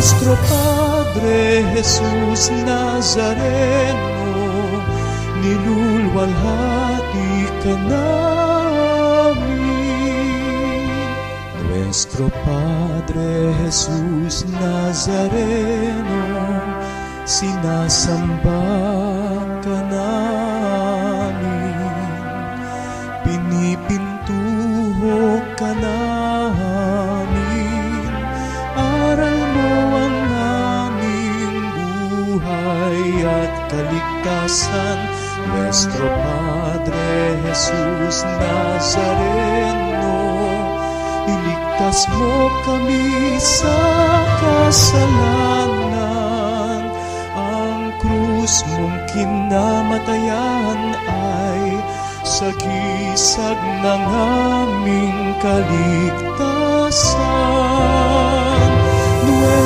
Nuestro Padre Jesus Nazareno, nilulwalhati ka namin. Nuestro Padre Jesus Nazareno, sinasamba ka namin. Pinipintuho ka namin. Aral mo ang aming buhay at kaligtasan. Nuestro Padre Jesus Nazareno, iligtas mo kami sa kasalanan. Ang krus mong kinamatayan ay sagisag ng aming kaligtasan.